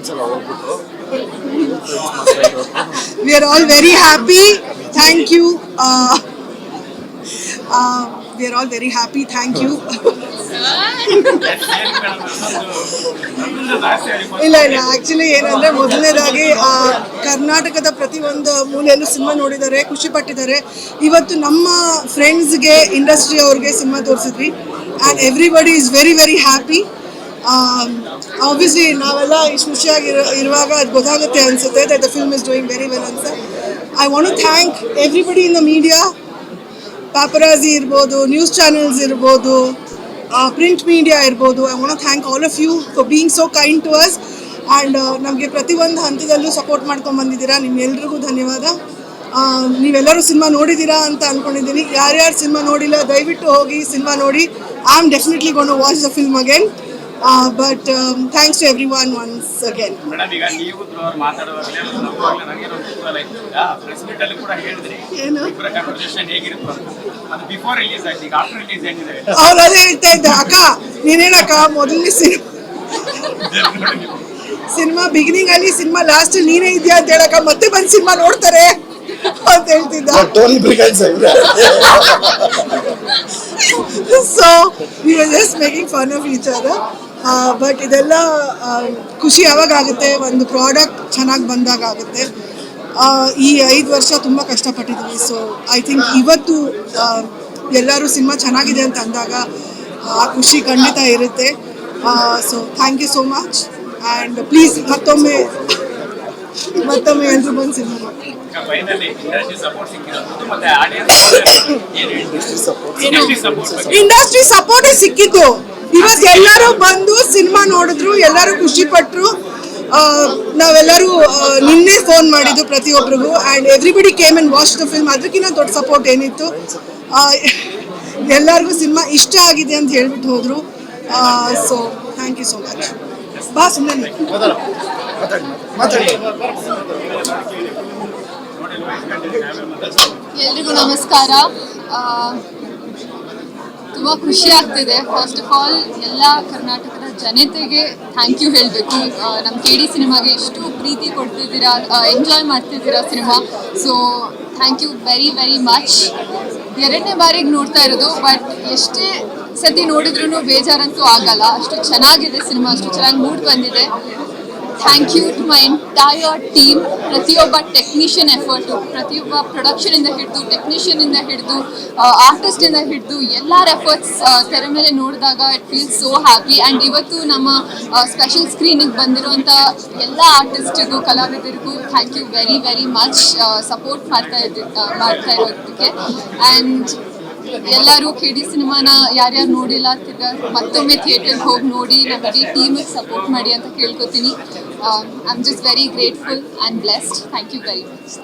Friends ಎಲ್ಲ ಹೋಗ್ಬಿಟ್ಟು We are all very happy. Thank you. We are all very happy. Thank you. ಇಲ್ಲ actually ಏನಂದ್ರೆ ಮೊದಲನೇದಾಗಿ ಕರ್ನಾಟಕದ ಪ್ರತಿಯೊಂದು ಮೂಲೆಯಲ್ಲೂ ಸಿನಿಮಾ ನೋಡಿದ್ದಾರೆ, ಖುಷಿ ಪಟ್ಟಿದ್ದಾರೆ. ಇವತ್ತು ನಮ್ಮ ಫ್ರೆಂಡ್ಸ್ಗೆ ಇಂಡಸ್ಟ್ರಿ ಅವ್ರಿಗೆ ಸಿನಿಮಾ ತೋರಿಸಿದ್ವಿ and everybody is very very happy. Obviously ನಾವೆಲ್ಲ ಇಷ್ಟು ಖುಷಿಯಾಗಿ ಇರುವಾಗ ಅದು ಗೊತ್ತಾಗುತ್ತೆ ಅನಿಸುತ್ತೆ that the film is doing very well ಅಂತ. I want to thank everybody in the media, paparazzi ಇರ್ಬೋದು, ನ್ಯೂಸ್ ಚಾನೆಲ್ಸ್ ಇರ್ಬೋದು, ಪ್ರಿಂಟ್ ಮೀಡಿಯಾ ಇರ್ಬೋದು. I want to thank all of you for being so kind to us and ನಮಗೆ ಪ್ರತಿಯೊಂದು ಹಂತದಲ್ಲೂ support ಮಾಡ್ಕೊಂಡ್ಬಂದಿದ್ದೀರಾ. ನಿಮ್ಮೆಲ್ರಿಗೂ ಧನ್ಯವಾದ. ನೀವೆಲ್ಲರೂ ಸಿನಿಮಾ ನೋಡಿದ್ದೀರಾ ಅಂತ ಅಂದ್ಕೊಂಡಿದ್ದೀನಿ. ಯಾರ್ಯಾರು ಸಿನಿಮಾ ನೋಡಿಲ್ಲ ದಯವಿಟ್ಟು ಹೋಗಿ ಸಿನಿಮಾ ನೋಡಿ. I am definitely going to watch the film again. But thanks to everyone once again. Madam, ಈಗ ನೀವು ಮಾತಾಡುವಾಗಲೇ ಪ್ರೆಸ್ ಮೀಟ್ ಅಲ್ಲಿ ಕೂಡ ಹೇಳಿದ್ರಿ ಇಬ್ಬರ ಕನ್ವರ್ಸೇಷನ್ ಹೇಗಿರುತ್ತೆ ಅದು ಬಿಫೋರ್ ರಿಲೀಸ್ ಆಯ್ತು, ಈಗ ಆಫ್ಟರ್ ರಿಲೀಸ್ ಏನಿದೆ ಅವ್ರು ಅದೇ ಹೇಳ್ತಾ ಇದ್ದ, ಅಕ್ಕ ನೀನೇನಕ್ಕ ಮೊದಲನೇ ಸಿನಿಮಾ ಬಿಗಿನಿಂಗ್ ಅಲ್ಲಿ ಸಿನಿಮಾ ಲಾಸ್ಟ್ ನೀನೇ ಇದೆಯಾ ಅಂತ ಹೇಳಕ್ಕ, ಮತ್ತೆ ಬಂದು ಸಿನಿಮಾ ನೋಡ್ತಾರೆ ಅಂತ ಹೇಳ್ತಿದ್ದ. So we were just making fun of each other. But ಇದೆಲ್ಲ ಖುಷಿ ಯಾವಾಗ ಆಗುತ್ತೆ, ಒಂದು ಪ್ರಾಡಕ್ಟ್ ಚೆನ್ನಾಗಿ ಬಂದಾಗ ಆಗುತ್ತೆ. ಈ 5 ವರ್ಷ ತುಂಬ ಕಷ್ಟಪಟ್ಟಿದ್ದೀವಿ. ಸೊ ಐ ಥಿಂಕ್ ಇವತ್ತು ಎಲ್ಲರೂ ಸಿನಿಮಾ ಚೆನ್ನಾಗಿದೆ ಅಂತ ಅಂದಾಗ ಆ ಖುಷಿ ಖಂಡಿತ ಇರುತ್ತೆ. So thank you so much and please ಮತ್ತೊಮ್ಮೆ ಎಲ್ಲರೂ ಬಂದು ಸಿನಿಮಾ ನೋಡಿ. ಇಂಡಸ್ಟ್ರಿ ಸಪೋರ್ಟ್ ಸಿಕ್ಕಿತ್ತು. ಇವತ್ತು ಎಲ್ಲರೂ ಬಂದು ಸಿನಿಮಾ ನೋಡಿದ್ರು, ಎಲ್ಲರೂ ಖುಷಿ ಪಟ್ಟರು. ನಾವೆಲ್ಲರೂ ನಿನ್ನೆ ಫೋನ್ ಮಾಡಿದ್ದು ಪ್ರತಿಯೊಬ್ಬರಿಗೂ and everybody came and watch the film. ಅದಕ್ಕಿಂತ ದೊಡ್ಡ ಸಪೋರ್ಟ್ ಏನಿತ್ತು. ಎಲ್ಲರಿಗೂ ಸಿನಿಮಾ ಇಷ್ಟ ಆಗಿದೆ ಅಂತ ಹೇಳ್ಬಿಟ್ಟು ಹೋದರು. So thank you so much. ಬಾ ಸುಮ್ಮನೆ ಎಲ್ರಿಗೂ ನಮಸ್ಕಾರ. ತುಂಬ ಖುಷಿ ಆಗ್ತಿದೆ. ಫಸ್ಟ್ ಆಫ್ ಆಲ್ ಎಲ್ಲ ಕರ್ನಾಟಕದ ಜನತೆಗೆ ಥ್ಯಾಂಕ್ ಯು ಹೇಳಬೇಕು. ನಮ್ಮ KD ಸಿನಿಮಾಗೆ ಇಷ್ಟು ಪ್ರೀತಿ ಕೊಡ್ತಿದ್ದೀರಾ, ಎಂಜಾಯ್ ಮಾಡ್ತಿದ್ದೀರಾ cinema. So thank you very very much. 2ನೇ ಬಾರಿಗೆ ನೋಡ್ತಾ ಇರೋದು, ಬಟ್ ಎಷ್ಟೇ ಸತಿ ನೋಡಿದ್ರೂ ಬೇಜಾರಂತೂ ಆಗಲ್ಲ. ಅಷ್ಟು ಚೆನ್ನಾಗಿದೆ ಸಿನಿಮಾ, ಅಷ್ಟು ಚೆನ್ನಾಗಿ ಮೂಡ್ ಬಂದಿದೆ. Thank you to my entire team. ಪ್ರತಿಯೊಬ್ಬ ಟೆಕ್ನಿಷಿಯನ್ ಎಫರ್ಟು, ಪ್ರತಿಯೊಬ್ಬ ಪ್ರೊಡಕ್ಷನಿಂದ ಹಿಡಿದು ಟೆಕ್ನಿಷಿಯನಿಂದ ಹಿಡಿದು ಆರ್ಟಿಸ್ಟಿಂದ ಹಿಡಿದು ಎಲ್ಲರ ಎಫರ್ಟ್ಸ್ ತೆರೆ ಮೇಲೆ ನೋಡಿದಾಗ it feels so happy. And ಇವತ್ತು ನಮ್ಮ ಸ್ಪೆಷಲ್ ಸ್ಕ್ರೀನಿಗೆ ಬಂದಿರುವಂಥ ಎಲ್ಲ ಆರ್ಟಿಸ್ಟಿಗೂ, ಕಲಾವಿದರಿಗೂ thank you very very much support ಮಾಡ್ತಾ ಇರೋದಕ್ಕೆ. ಆ್ಯಂಡ್ ಎಲ್ಲರೂ KD ಸಿನಿಮಾನ ಯಾರ್ಯಾರು ನೋಡಿಲ್ಲ ತಿರ್ಗಾ ಮತ್ತೊಮ್ಮೆ ಥಿಯೇಟರ್ಗೆ ಹೋಗಿ ನೋಡಿ ನಮ್ಮ ಇಡೀ ಟೀಮಿಗೆ ಸಪೋರ್ಟ್ ಮಾಡಿ ಅಂತ ಕೇಳ್ಕೊತೀನಿ. I am just very grateful and blessed. Thank you very much.